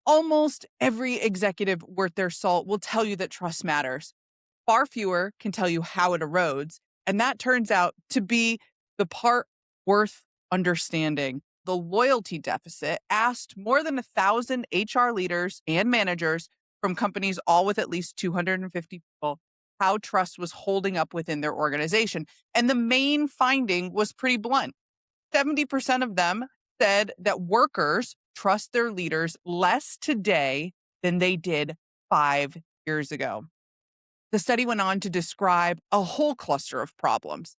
Almost every executive worth their salt will tell you that trust matters. Far fewer can tell you how it erodes. And that turns out to be the part worth understanding. The loyalty deficit asked more than 1,000 HR leaders and managers from companies all with at least 250 people how trust was holding up within their organization. And the main finding was pretty blunt. 70% of them said that workers trust their leaders less today than they did 5 years ago. The study went on to describe a whole cluster of problems: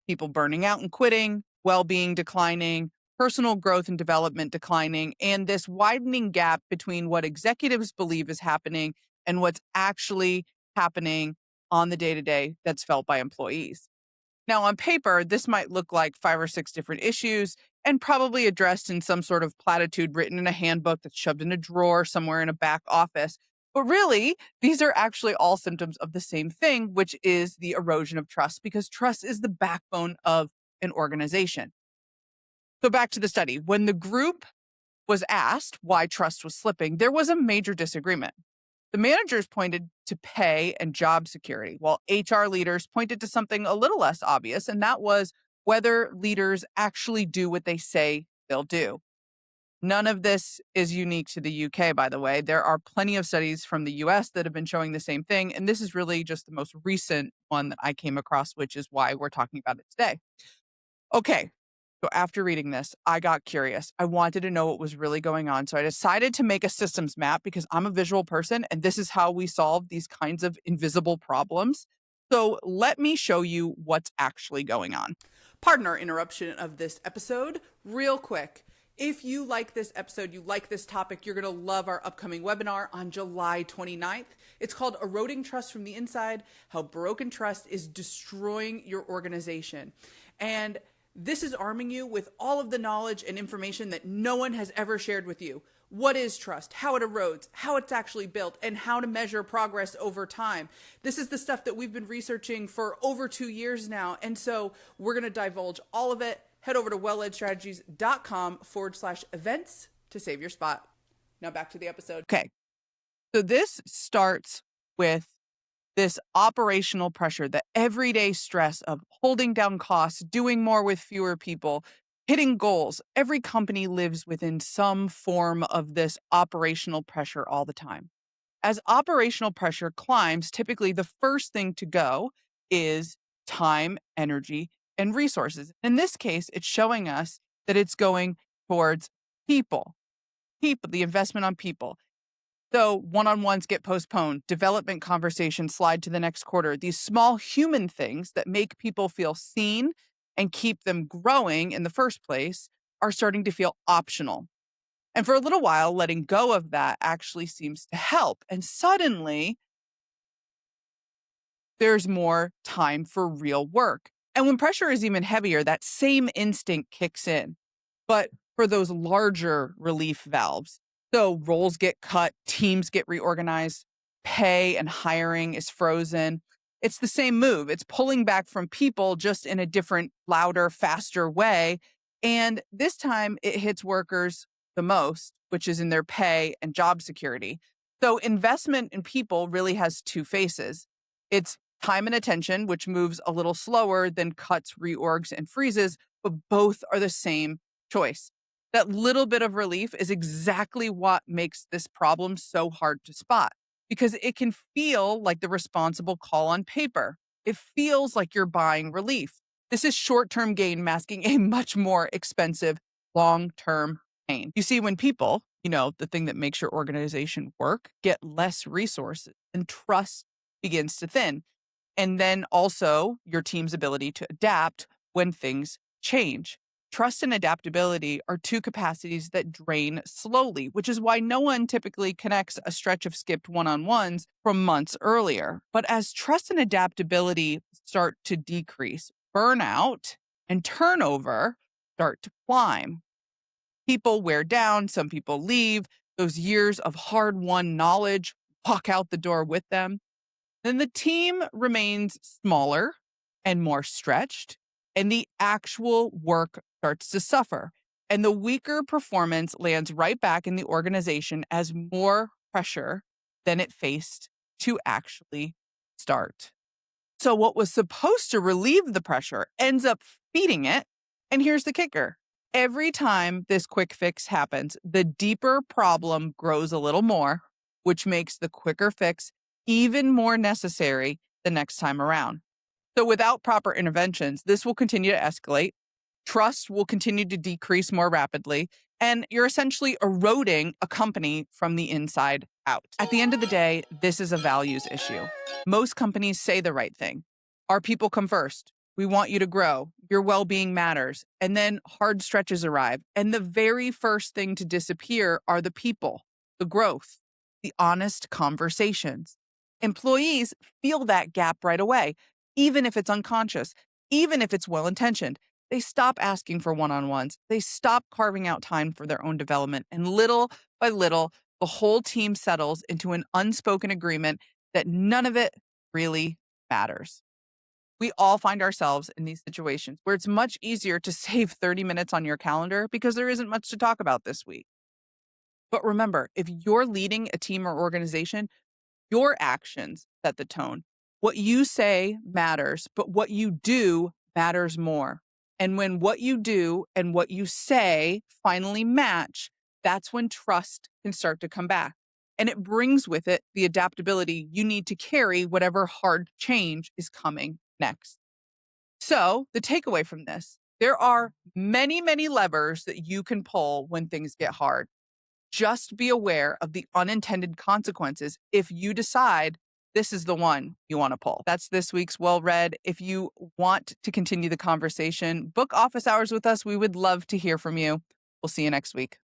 people burning out and quitting, well being declining, personal growth and development declining, and this widening gap between what executives believe is happening and what's actually happening on the day to day that's felt by employees. Now, on paper, this might look like 5 or 6 different issues and probably addressed in some sort of platitude written in a handbook that's shoved in a drawer somewhere in a back office. But really, these are actually all symptoms of the same thing, which is the erosion of trust, because trust is the backbone of an organization. So, back to the study. When the group was asked why trust was slipping, there was a major disagreement. The managers pointed to pay and job security, while HR leaders pointed to something a little less obvious, and that was whether leaders actually do what they say they'll do. None of this is unique to the UK, by the way. There are plenty of studies from the US that have been showing the same thing, and this is really just the most recent one that I came across, which is why we're talking about it today. Okay, so after reading this, I got curious. I wanted to know what was really going on. So I decided to make a systems map because I'm a visual person and this is how we solve these kinds of invisible problems. So let me show you what's actually going on. Pardon our interruption of this episode. Real quick, if you like this episode, you like this topic, you're going to love our upcoming webinar on July 29th. It's called Eroding Trust from the Inside: How Broken Trust is Destroying Your Organization. And this is arming you with all of the knowledge and information that no one has ever shared with you. What is trust, how it erodes, how it's actually built, and how to measure progress over time. This is the stuff that we've been researching for over 2 years now. And so we're going to divulge all of it. Head over to welledstrategies.com/events to save your spot. Now back to the episode. Okay. So this starts with this operational pressure, the everyday stress of holding down costs, doing more with fewer people, hitting goals. Every company lives within some form of this operational pressure all the time. As operational pressure climbs, typically the first thing to go is time, energy, and resources. In this case, it's showing us that it's going towards people, the investment on people. So one-on-ones get postponed, development conversations slide to the next quarter. These small human things that make people feel seen and keep them growing in the first place are starting to feel optional. And for a little while, letting go of that actually seems to help. And suddenly, there's more time for real work. And when pressure is even heavier, that same instinct kicks in. But for those larger relief valves, so roles get cut, teams get reorganized, pay and hiring is frozen. It's the same move. It's pulling back from people, just in a different, louder, faster way. And this time it hits workers the most, which is in their pay and job security. So investment in people really has two faces. It's time and attention, which moves a little slower than cuts, reorgs, and freezes, but both are the same choice. That little bit of relief is exactly what makes this problem so hard to spot, because it can feel like the responsible call on paper. It feels like you're buying relief. This is short-term gain masking a much more expensive long-term pain. You see, when people, the thing that makes your organization work, get less resources, and trust begins to thin. And then also your team's ability to adapt when things change. Trust and adaptability are two capacities that drain slowly, which is why no one typically connects a stretch of skipped one-on-ones from months earlier. But as trust and adaptability start to decrease, burnout and turnover start to climb. People wear down, some people leave, those years of hard-won knowledge walk out the door with them. Then the team remains smaller and more stretched, and the actual work starts to suffer. And the weaker performance lands right back in the organization as more pressure than it faced to actually start. So, what was supposed to relieve the pressure ends up feeding it. And here's the kicker: every time this quick fix happens, the deeper problem grows a little more, which makes the quicker fix even more necessary the next time around. So, without proper interventions, this will continue to escalate. Trust will continue to decrease more rapidly, and you're essentially eroding a company from the inside out. At the end of the day, this is a values issue. Most companies say the right thing. Our people come first. We want you to grow. Your well being matters. And then hard stretches arrive. And the very first thing to disappear are the people, the growth, the honest conversations. Employees feel that gap right away, even if it's unconscious, even if it's well intentioned. They stop asking for one-on-ones. They stop carving out time for their own development. And little by little, the whole team settles into an unspoken agreement that none of it really matters. We all find ourselves in these situations where it's much easier to save 30 minutes on your calendar because there isn't much to talk about this week. But remember, if you're leading a team or organization, your actions set the tone. What you say matters, but what you do matters more. And when what you do and what you say finally match, that's when trust can start to come back. And it brings with it the adaptability you need to carry whatever hard change is coming next. So, the takeaway from this: there are many, many levers that you can pull when things get hard. Just be aware of the unintended consequences if you decide this is the one you want to pull. That's this week's Well Read. If you want to continue the conversation, book office hours with us. We would love to hear from you. We'll see you next week.